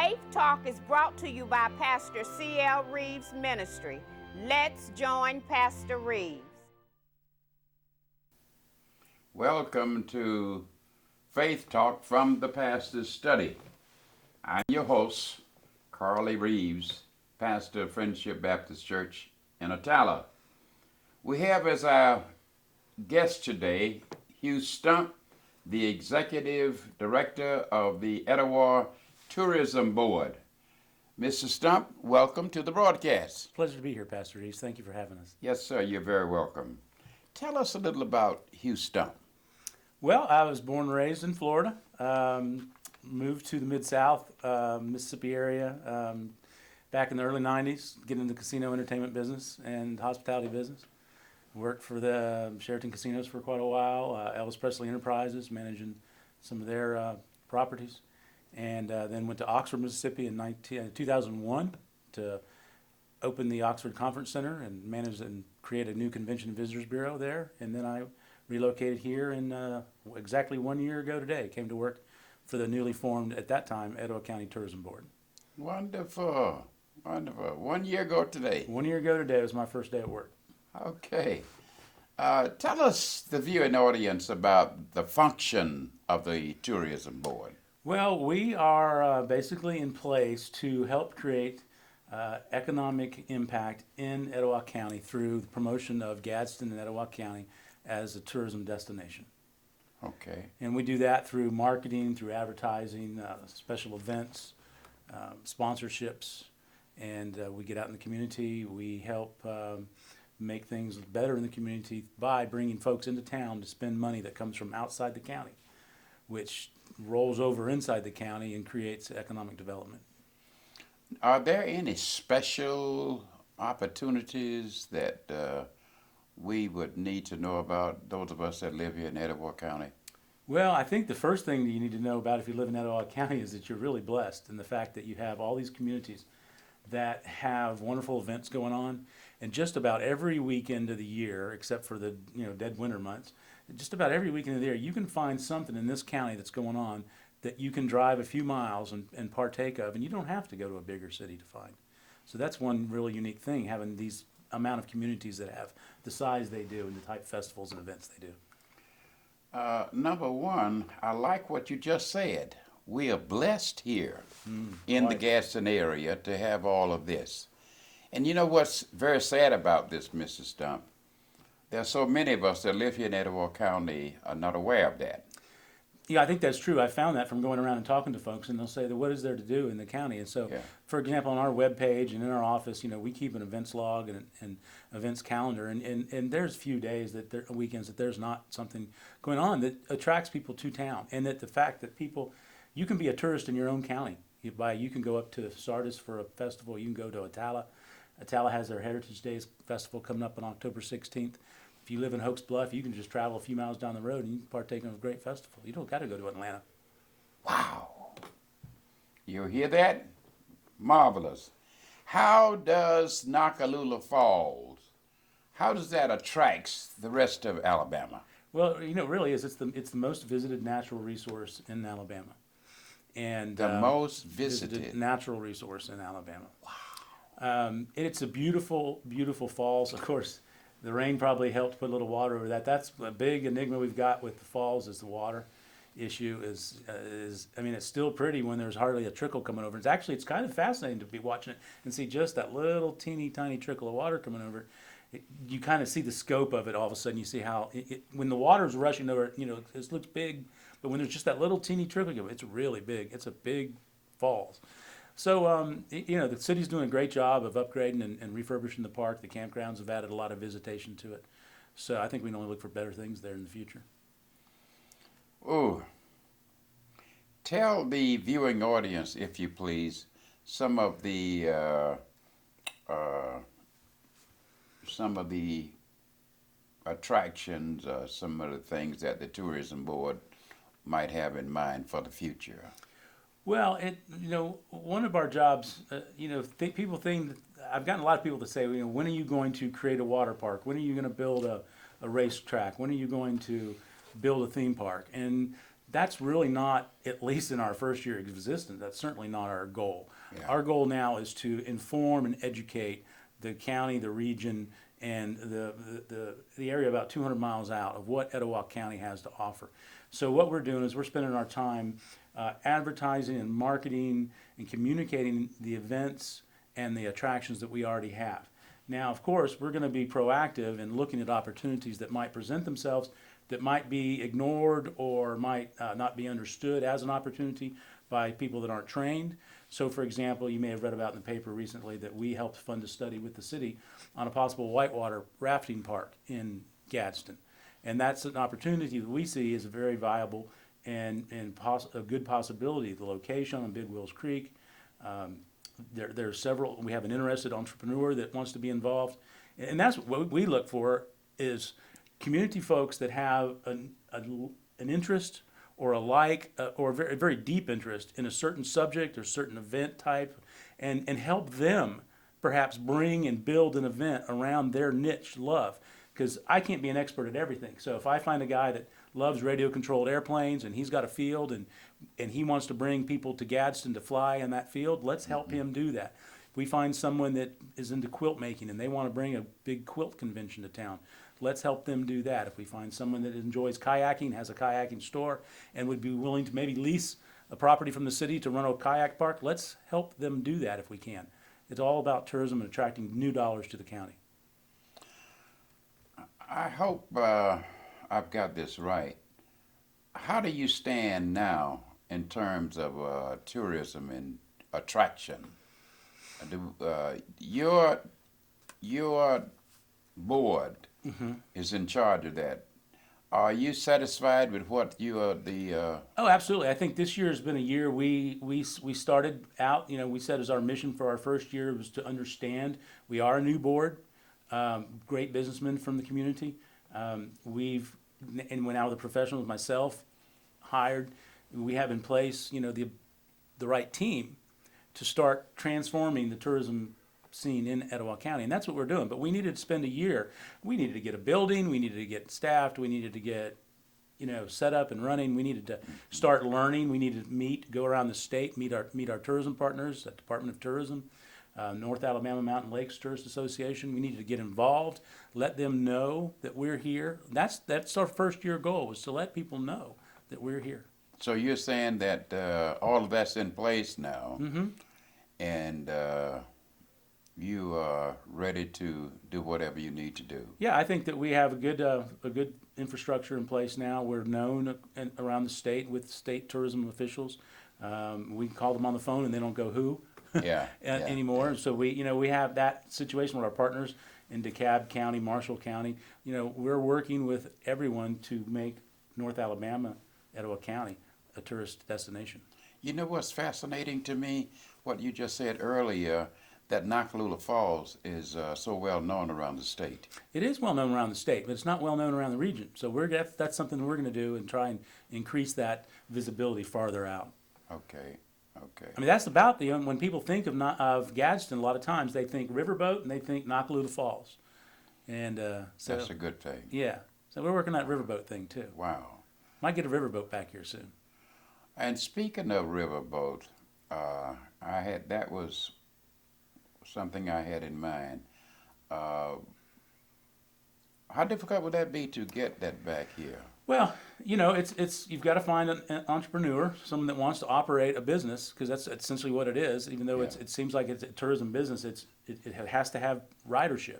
Faith Talk is brought to you by Pastor C.L. Reeves Ministry. Let's join Pastor Reeves. Welcome to Faith Talk from the Pastor's Study. I'm your host, Carly Reeves, pastor of Friendship Baptist Church in Etowah. We have as our guest today, Hugh Stump, the Executive Director of the Etowah Tourism Board. Mr. Stump, welcome to the broadcast. Pleasure to be here, Pastor Reeves. Thank you for having us. Yes, sir, you're very welcome. Tell us a little about Hugh Stump. Well, I was born and raised in Florida. Moved to the Mid-South, Mississippi area back in the early 90s, getting into the casino entertainment business and hospitality business. Worked for the Sheraton Casinos for quite a while, Elvis Presley Enterprises, managing some of their properties. And then went to Oxford, Mississippi in 2001 to open the Oxford Conference Center and manage and create a new Convention and Visitors Bureau there. And then I relocated here in exactly 1 year ago today. Came to work for the newly formed, at that time, Etowah County Tourism Board. Wonderful, wonderful. 1 year ago today. 1 year ago today was my first day at work. Okay. Tell us, the viewing audience, about the function of the Tourism Board. Well, we are basically in place to help create economic impact in Etowah County through the promotion of Gadsden and Etowah County as a tourism destination. Okay. And we do that through marketing, through advertising, special events, sponsorships, and we get out in the community. We help make things better in the community by bringing folks into town to spend money that comes from outside the county, which rolls over inside the county and creates economic development. Are there any special opportunities that we would need to know about, those of us that live here in Etowah County? Well, I think the first thing that you need to know about if you live in Etowah County is that you're really blessed in the fact that you have all these communities that have wonderful events going on. And just about every weekend of the year, except for the dead winter months, just about every weekend of the year, you can find something in this county that's going on that you can drive a few miles and partake of, and you don't have to go to a bigger city to find. So that's one really unique thing, having these amount of communities that have the size they do and the type of festivals and events they do. Number one, I like what you just said. We are blessed here in the Gadsden area to have all of this. And you know what's very sad about this, Mr. Stump? There are so many of us that live here in Etowah County are not aware of that. Yeah, I think that's true. I found that from going around and talking to folks, and they'll say, what is there to do in the county? And so, for example, on our webpage and in our office, we keep an events log and events calendar, and there's few days, weekends, that there's not something going on that attracts people to town, and that the fact that you can be a tourist in your own county. You can go up to Sardis for a festival. You can go to Etowah. Etowah has their Heritage Days festival coming up on October 16th. If you live in Hokes Bluff, you can just travel a few miles down the road and you can partake in a great festival. You don't got to go to Atlanta. Wow. You hear that? Marvelous. How does Nakalula Falls, how does that attract the rest of Alabama? Well, it really is. It's the most visited natural resource in Alabama. And the most visited natural resource in Alabama. Wow. And it's a beautiful, beautiful falls. Of course, the rain probably helped put a little water over that. That's a big enigma we've got with the falls, is the water issue. It's still pretty when there's hardly a trickle coming over. It's kind of fascinating to be watching it and see just that little teeny tiny trickle of water coming over. You kind of see the scope of it. All of a sudden, you see how when the water's rushing over, it looks big, but when there's just that little teeny trickle, it's really big. It's a big falls. So, the city's doing a great job of upgrading and refurbishing the park. The campgrounds have added a lot of visitation to it. So I think we can only look for better things there in the future. Oh, tell the viewing audience, if you please, some of the attractions, some of the things that the Tourism Board might have in mind for the future. Well, one of our jobs, people think, I've gotten a lot of people to say, when are you going to create a water park? When are you going to build a racetrack? When are you going to build a theme park? And that's really not, at least in our first year of existence, that's certainly not our goal. Yeah. Our goal now is to inform and educate the county, the region, and the area about 200 miles out of what Etowah County has to offer. So what we're doing is we're spending our time advertising and marketing and communicating the events and the attractions that we already have. Now, of course, we're going to be proactive in looking at opportunities that might present themselves that might be ignored or might not be understood as an opportunity by people that aren't trained. So, for example, you may have read about in the paper recently that we helped fund a study with the city on a possible whitewater rafting park in Gadsden. And that's an opportunity that we see as a very viable and a good possibility. The location on Big Wills Creek, there are several. We have an interested entrepreneur that wants to be involved, and that's what we look for is community folks that have an interest or or a very, very deep interest in a certain subject or certain event type, and help them perhaps bring and build an event around their niche love. Because I can't be an expert at everything. So if I find a guy that loves radio-controlled airplanes and he's got a field and he wants to bring people to Gadsden to fly in that field, let's help him do that. If we find someone that is into quilt making and they want to bring a big quilt convention to town, let's help them do that. If we find someone that enjoys kayaking, has a kayaking store, and would be willing to maybe lease a property from the city to run a kayak park, let's help them do that if we can. It's all about tourism and attracting new dollars to the county. I hope I've got this right. How do you stand now in terms of tourism and attraction? Your board is in charge of that. Are you satisfied with what you are Oh, absolutely. I think this year has been a year we started out, we said as our mission for our first year was to understand. We are a new board, great businessmen from the community. And when out of the professionals, myself, hired, we have in place, the right team to start transforming the tourism scene in Etowah County, and that's what we're doing. But we needed to spend a year. We needed to get a building. We needed to get staffed. We needed to get, set up and running. We needed to start learning. We needed to go around the state, meet our tourism partners at Department of Tourism, North Alabama Mountain Lakes Tourist Association. We needed to get involved, let them know that we're here. That's our first year goal, was to let people know that we're here. So you're saying that all of that's in place now, and you are ready to do whatever you need to do. Yeah, I think that we have a good infrastructure in place now. We're known around the state with state tourism officials. We can call them on the phone and they don't go who anymore. So we have that situation with our partners in DeKalb County, Marshall County. We're working with everyone to make North Alabama, Etowah County, a tourist destination. You know what's fascinating to me? What you just said earlier, that Nakalula Falls is so well known around the state. It is well known around the state, but it's not well known around the region. So that's something we're going to do and try and increase that visibility farther out. Okay. I mean, that's about when people think of Gadsden, a lot of times they think riverboat and they think Nakalula Falls. And so that's a good thing. Yeah. So we're working on that riverboat thing too. Wow. Might get a riverboat back here soon. And speaking of riverboat, that was something I had in mind. How difficult would that be to get that back here? Well, it's you've got to find an entrepreneur, someone that wants to operate a business, because that's essentially what it is. Even though it seems like it's a tourism business, it has to have ridership.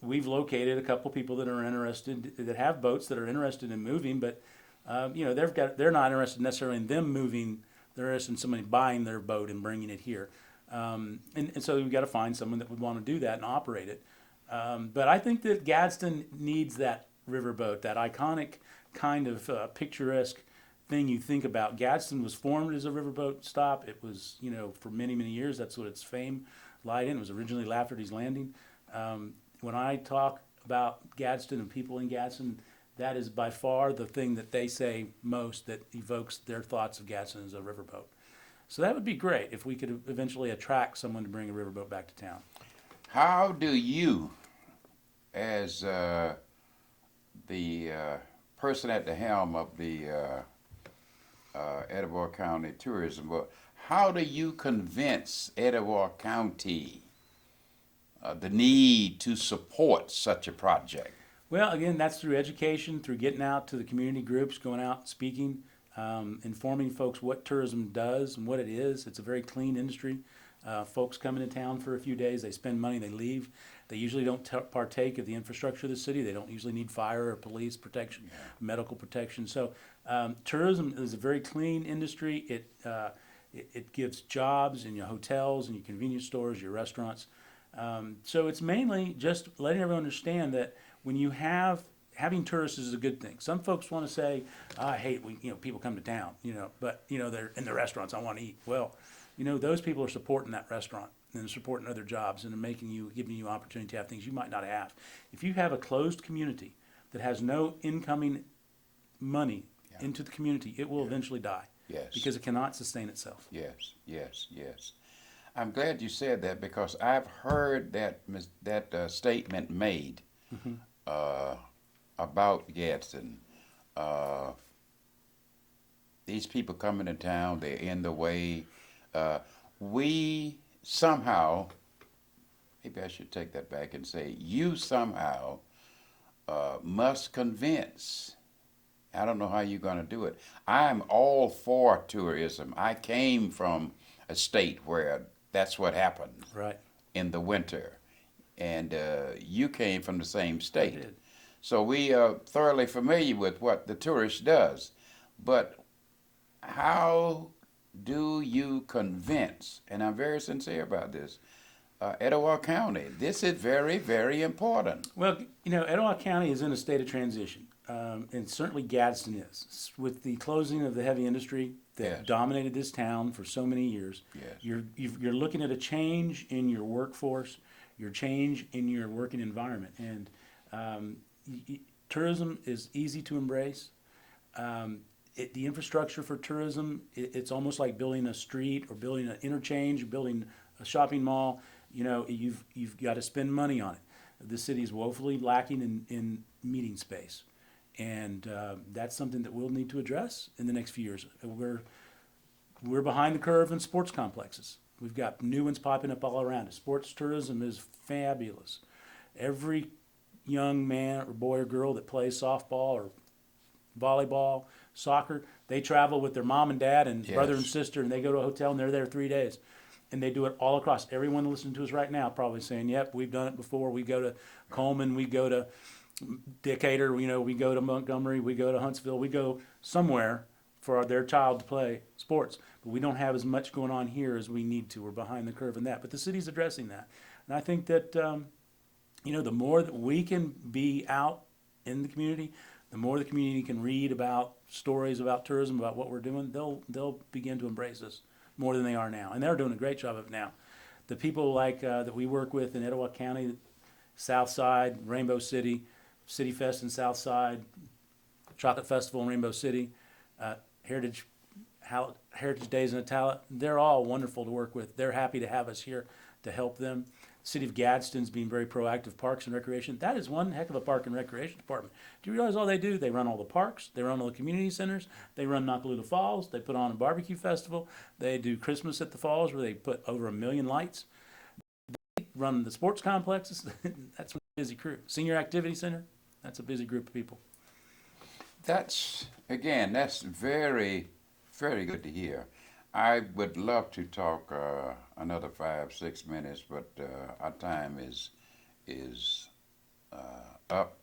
We've located a couple people that are interested, that have boats that are interested in moving, but they're not interested necessarily in them moving. They're interested in somebody buying their boat and bringing it here. And so we've got to find someone that would want to do that and operate it. But I think that Gadsden needs that riverboat, that iconic kind of picturesque thing you think about. Gadsden was formed as a riverboat stop. It was, for many, many years, that's what its fame lied in. It was originally Lafferty's Landing. When I talk about Gadsden and people in Gadsden, that is by far the thing that they say most that evokes their thoughts of Gadsden as a riverboat. So that would be great if we could eventually attract someone to bring a riverboat back to town. How do you, as the person at the helm of the Etowah County tourism. But how do you convince Etowah County the need to support such a project? Well, again, that's through education, through getting out to the community groups, going out speaking, informing folks what tourism does and what it is. It's a very clean industry. Folks come into town for a few days, they spend money, they leave. They usually don't partake of the infrastructure of the city. They don't usually need fire or police protection, medical protection. So tourism is a very clean industry. It gives jobs in your hotels and your convenience stores, your restaurants. So it's mainly just letting everyone understand that when you having tourists is a good thing. Some folks want to say, I hate when people come to town, but they're in the restaurants, I want to eat. Well, those people are supporting that restaurant and supporting other jobs and giving you opportunity to have things you might not have. If you have a closed community that has no incoming money into the community, it will eventually die. Yes. Because it cannot sustain itself. Yes, yes, yes. I'm glad you said that because I've heard that statement made about Gadsden. These people coming to town, they're in the way. We somehow, maybe I should take that back and say, you somehow must convince. I don't know how you're going to do it. I'm all for tourism. I came from a state where that's what happened in the winter. And you came from the same state. I did. So we are thoroughly familiar with what the tourist does. But how do you convince, and I'm very sincere about this, Etowah County? This is very, very important. Well, Etowah County is in a state of transition, and certainly Gadsden is. With the closing of the heavy industry that dominated this town for so many years, you're looking at a change in your workforce, your change in your working environment, and tourism is easy to embrace. The infrastructure for tourism, it's almost like building a street or building an interchange, building a shopping mall. You've got to spend money on it. The city is woefully lacking in meeting space, and that's something that we'll need to address in the next few years. We're behind the curve in sports complexes. We've got new ones popping up all around us. Sports tourism is fabulous. Every young man or boy or girl that plays softball or volleyball, soccer, they travel with their mom and dad and brother and sister, and they go to a hotel and they're there 3 days. And they do it all across. Everyone listening to us right now probably saying, yep, we've done it before. We go to Coleman, we go to Decatur, we go to Montgomery, we go to Huntsville, we go somewhere for their child to play sports. But we don't have as much going on here as we need to. We're behind the curve in that. But the city's addressing that. And I think that, the more that we can be out in the community, the more the community can read about stories about tourism, about what we're doing, they'll begin to embrace us more than they are now. And they're doing a great job of it now. The people that we work with in Etowah County, South Side, Rainbow City, City Fest in South Side, Chocolate Festival in Rainbow City, Heritage Days in Etowah, they're all wonderful to work with. They're happy to have us here to help them. The City of Gadsden's being very proactive. Parks and Recreation, that is one heck of a park and recreation department. Do you realize all they do? They run all the parks, they run all the community centers, they run Nakalula Falls, they put on a barbecue festival, they do Christmas at the Falls where they put over 1 million lights. They run the sports complexes. That's a busy crew. Senior Activity Center, that's a busy group of people. That's very, very good to hear. I would love to talk another 5-6 minutes, but our time is up.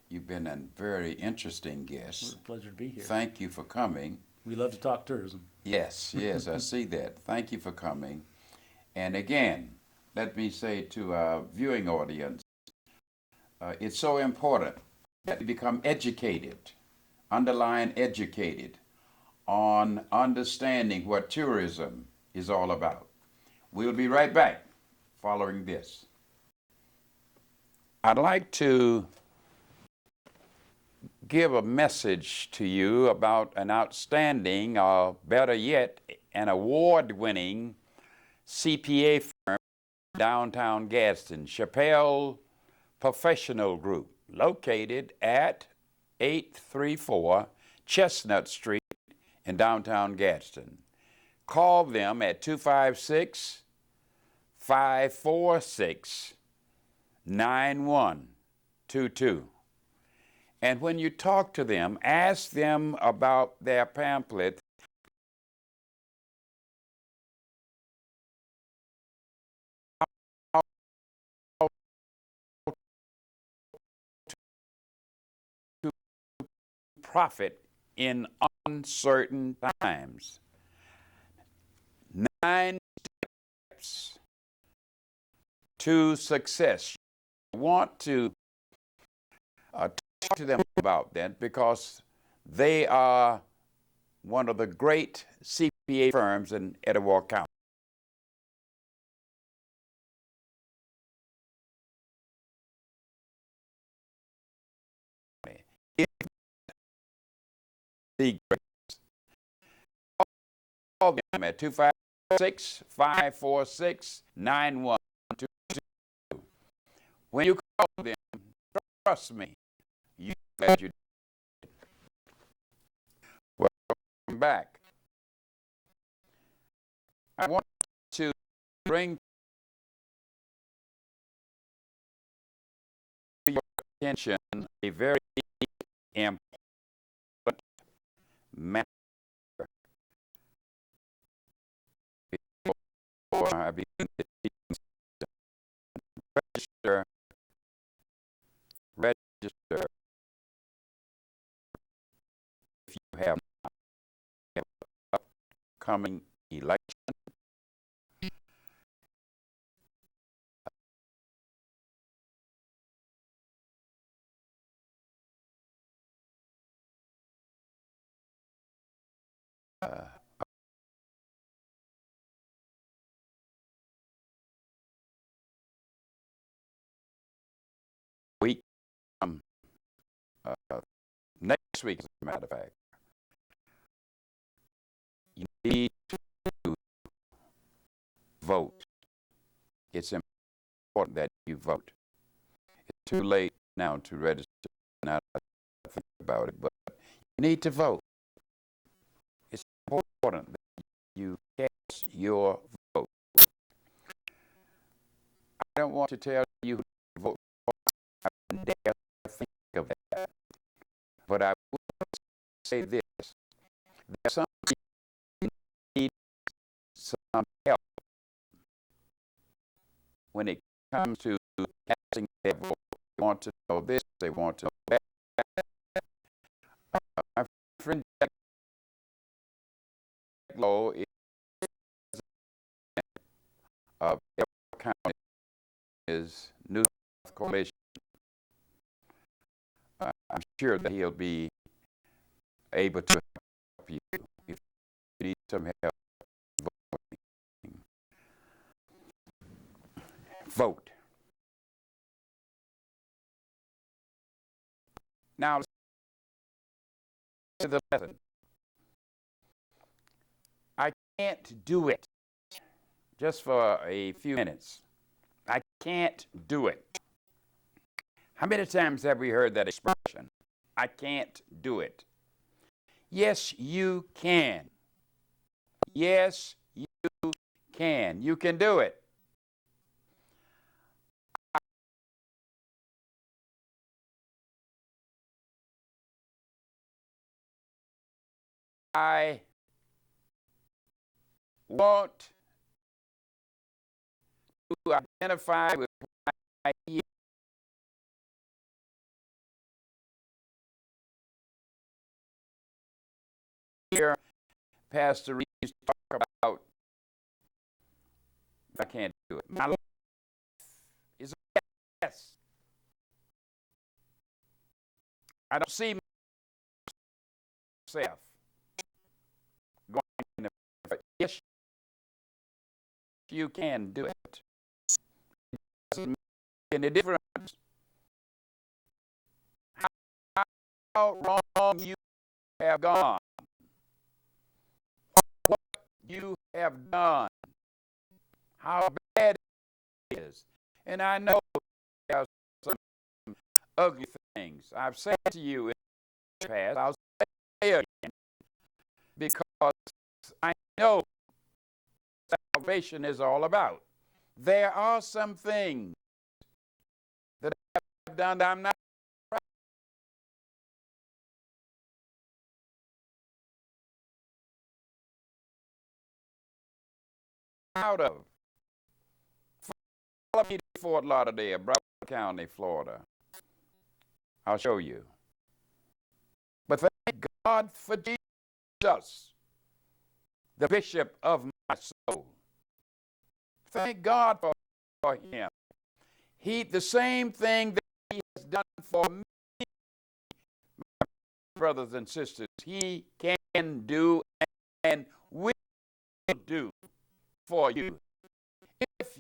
You've been a very interesting guest. It's a pleasure to be here. Thank you for coming. We love to talk tourism. Yes, I see that. Thank you for coming. And again, let me say to our viewing audience, it's so important that we become educated, underline educated, on understanding what tourism is all about. We'll be right back following this. I'd like to give a message to you about an outstanding, or better yet, an award-winning CPA firm in downtown Gadsden, Chappelle Professional Group, located at 834 Chestnut Street in downtown Gadsden. Call them at 256-546-9122. And when you talk to them, ask them about their pamphlet, Profit in Uncertain Times. 9 steps to success. I want to talk to them about that because they are one of the great CPA firms in Etowah County. The greatest. Call them at 256-546-9122. When you call them, trust me, you bet you did. Welcome back. I want to bring to your attention a very important matter. Before I begin the teaching, register if you have not upcoming election. Week next week, as a matter of fact, you need to vote. It's important that you vote. It's too late now to register. Now I think about it, but you need to vote. It's important that you cast your vote. I don't want to tell you who to vote for. I wouldn't dare think of that. But I will say this. There's some people need some help when it comes to casting their vote. They want to know this, they want to know that. My friend Jack Lowe is of Etowah County, is New South Coalition. I'm sure that he'll be able to help you if you need some help voting. Vote. Now, let's to the lesson. I can't do it just for a few minutes. I can't do it. How many times have we heard that expression? I can't do it. Yes, you can. Yes, you can. You can do it. I want to identify with my hear Pastor Reeves talk about I can't do it. My life is a mess. I don't see myself going in the but yes, you can do it. It doesn't make any difference how wrong you have gone, what you have done, how bad it is. And I know there are some ugly things I've said to you in the past. I'll say again because know what salvation is all about. There are some things that I've done that I'm not proud of. Follow me to Fort Lauderdale, Broward County, Florida. I'll show you. But thank God for Jesus, the bishop of my soul. Thank God for him. The same thing that he has done for me, my brothers and sisters, he can do and will do for you. If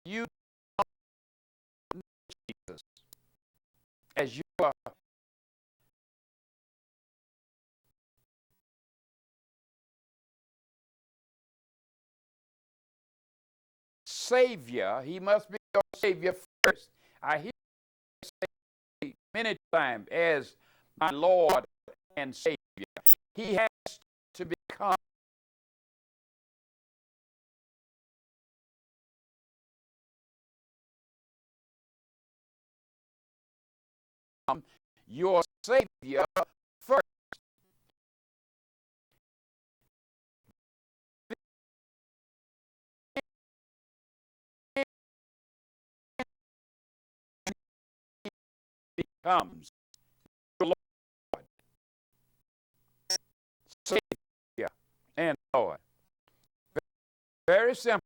you don't know Jesus as you are Savior, he must be your Savior first. I hear you say many times as my Lord and Savior. He has to become your Savior first. Becomes your Lord, Savior, and Lord. Very simple.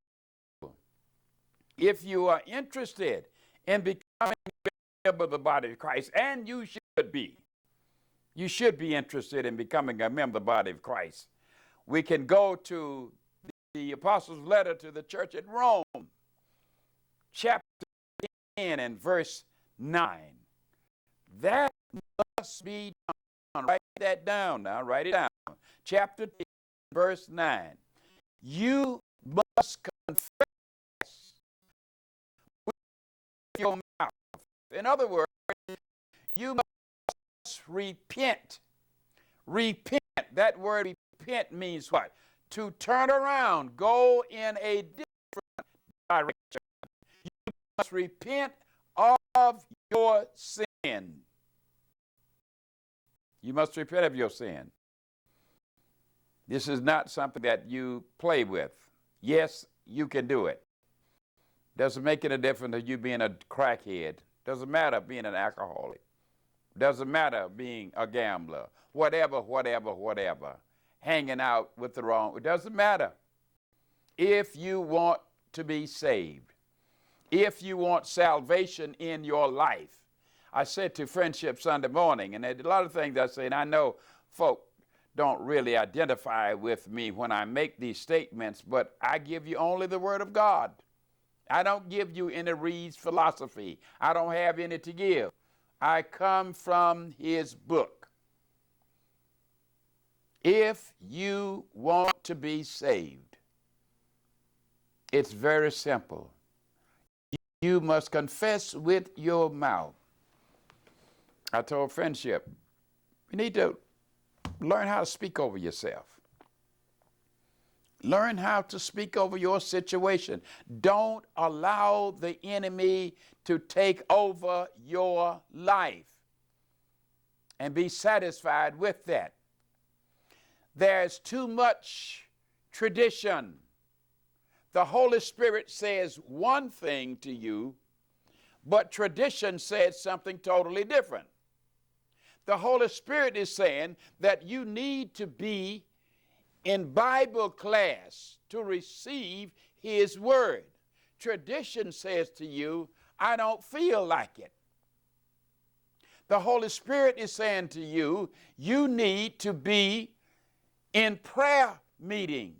If you are interested in becoming a member of the body of Christ, and you should be interested in becoming a member of the body of Christ, we can go to the Apostles' letter to the church at Rome, chapter 10 and verse 9. That must be done. Write that down now. Write it down. Chapter 10, verse 9. You must confess with your mouth. In other words, you must repent. Repent. That word repent means what? To turn around, go in a different direction. You must repent of your sin. You must repent of your sin. This is not something that you play with. Yes, you can do it. Doesn't make any difference of you being a crackhead. Doesn't matter being an alcoholic. Doesn't matter being a gambler. Whatever. Hanging out with the wrong. It doesn't matter. If you want to be saved, if you want salvation in your life. I said to Friendship Sunday morning, and there's a lot of things I say, and I know folk don't really identify with me when I make these statements, but I give you only the Word of God. I don't give you any Reed's philosophy. I don't have any to give. I come from his book. If you want to be saved, it's very simple. You must confess with your mouth. I told Friendship, you need to learn how to speak over yourself. Learn how to speak over your situation. Don't allow the enemy to take over your life and be satisfied with that. There's too much tradition. The Holy Spirit says one thing to you, but tradition says something totally different. The Holy Spirit is saying that you need to be in Bible class to receive his word. Tradition says to you, I don't feel like it. The Holy Spirit is saying to you, you need to be in prayer meeting.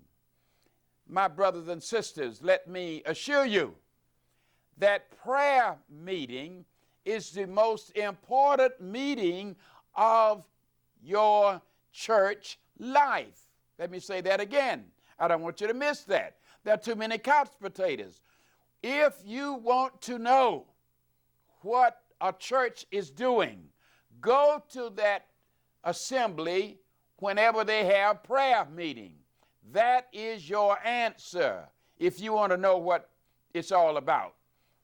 My brothers and sisters, let me assure you that prayer meeting is the most important meeting of your church life. Let me say that again. I don't want you to miss that. There are too many couch potatoes. If you want to know what a church is doing, go to that assembly whenever they have prayer meeting. That is your answer if you want to know what it's all about.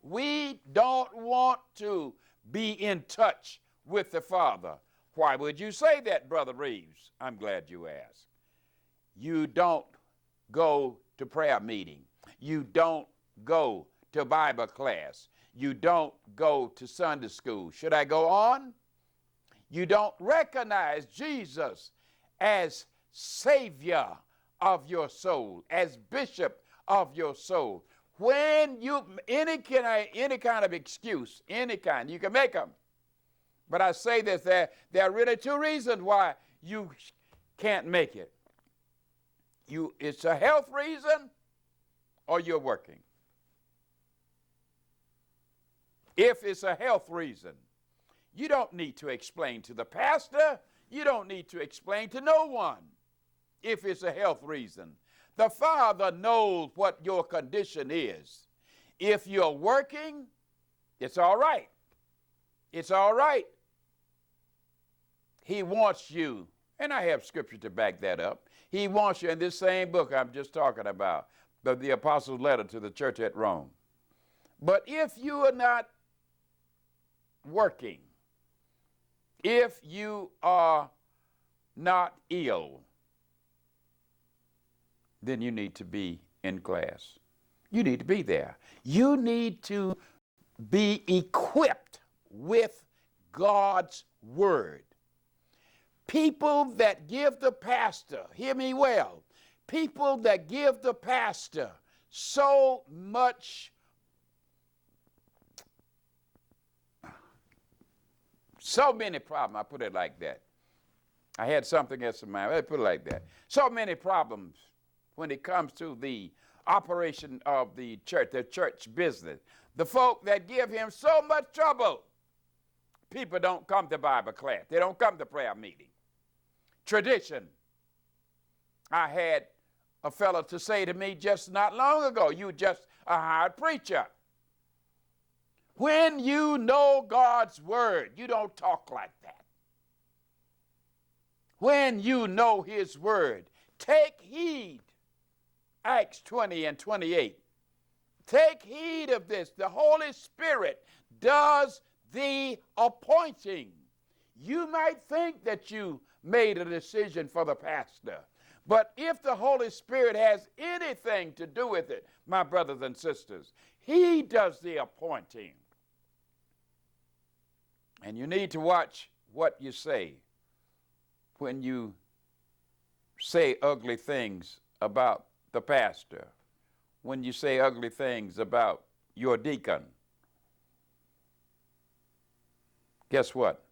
We don't want to be in touch with the Father. Why would you say that, Brother Reeves? I'm glad you asked. You don't go to prayer meeting. You don't go to Bible class. You don't go to Sunday school. Should I go on? You don't recognize Jesus as Savior of your soul, as Bishop of your soul. When you, any kind of excuse, any kind, you can make them. But I say this, there are really two reasons why you can't make it. It's a health reason or you're working. If it's a health reason, you don't need to explain to the pastor. You don't need to explain to no one if it's a health reason. The Father knows what your condition is. If you're working, it's all right. It's all right. He wants you, and I have scripture to back that up. He wants you in this same book I'm just talking about, the Apostles' letter to the church at Rome. But if you are not working, if you are not ill, then you need to be in class. You need to be there. You need to be equipped with God's word. People that give the pastor, hear me well, people that give the pastor so much so many problems, I put it like that. I had something else in mind, I put it like that. So many problems when it comes to the operation of the church business. The folk that give him so much trouble, people don't come to Bible class. They don't come to prayer meeting. Tradition. I had a fellow to say to me just not long ago, you just a hired preacher. When you know God's word, you don't talk like that. When you know his word, take heed. Acts 20 and 28. Take heed of this. The Holy Spirit does the appointing. You might think that you made a decision for the pastor, but if the Holy Spirit has anything to do with it, my brothers and sisters, he does the appointing. And you need to watch what you say when you say ugly things about the pastor, when you say ugly things about your deacon. Guess what?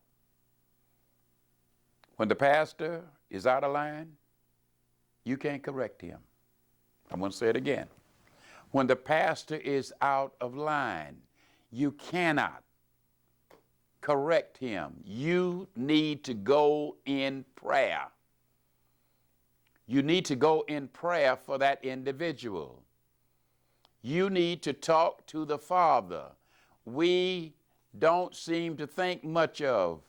When the pastor is out of line, you can't correct him. I'm going to say it again. When the pastor is out of line, you cannot correct him. You need to go in prayer. You need to go in prayer for that individual. You need to talk to the Father. We don't seem to think much of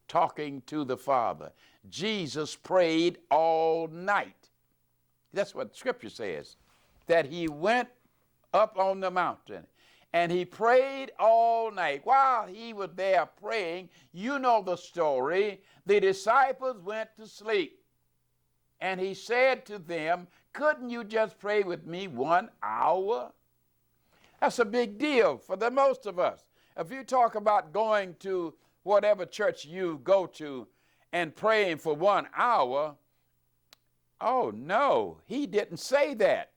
talking to the Father. Jesus prayed all night. That's what Scripture says, that he went up on the mountain and he prayed all night. While he was there praying, you know the story, the disciples went to sleep. And he said to them, couldn't you just pray with me 1 hour? That's a big deal for the most of us. If you talk about going to whatever church you go to and praying for 1 hour, oh no, he didn't say that.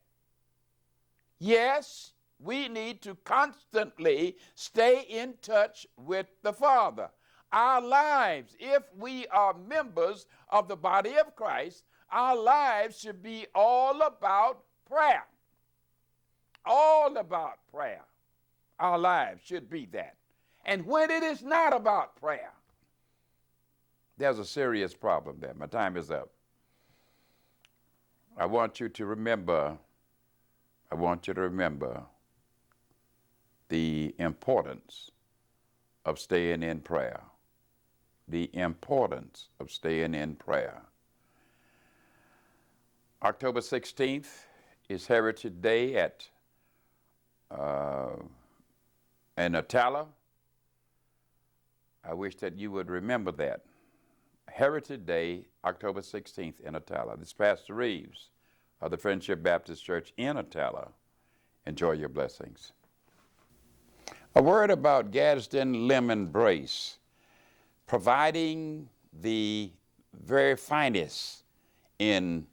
Yes, we need to constantly stay in touch with the Father. Our lives, if we are members of the body of Christ, our lives should be all about prayer. All about prayer. Our lives should be that. And when it is not about prayer, there's a serious problem there. My time is up. I want you to remember the importance of staying in prayer. the importance of staying in prayer. October 16th is Heritage Day in Etowah. I wish that you would remember that. Heritage Day, October 16th in Etowah. This is Pastor Reeves of the Friendship Baptist Church in Etowah. Enjoy your blessings. A word about Gadsden Lemon Brace, providing the very finest in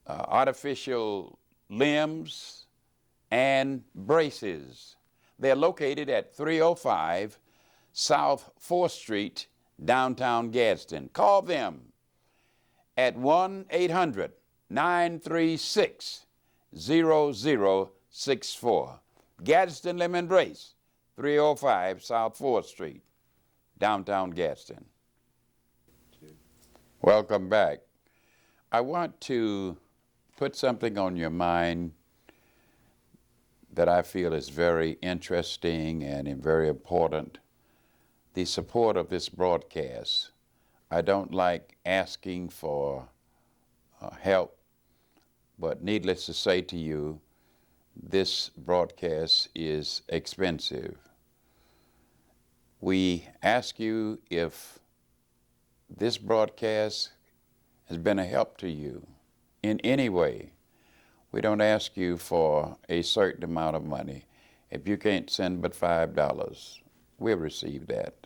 artificial limbs and braces. They're located at 305 South 4th Street, downtown Gadsden. Call them at 1-800-936-0064. Gadsden Lemon Brace, 305 South 4th Street, downtown Gadsden. Welcome back. I want to put something on your mind that I feel is very interesting and very important. The support of this broadcast. I don't like asking for help, but needless to say to you, this broadcast is expensive. We ask you if this broadcast has been a help to you in any way. We don't ask you for a certain amount of money. If you can't send but $5, we'll receive that.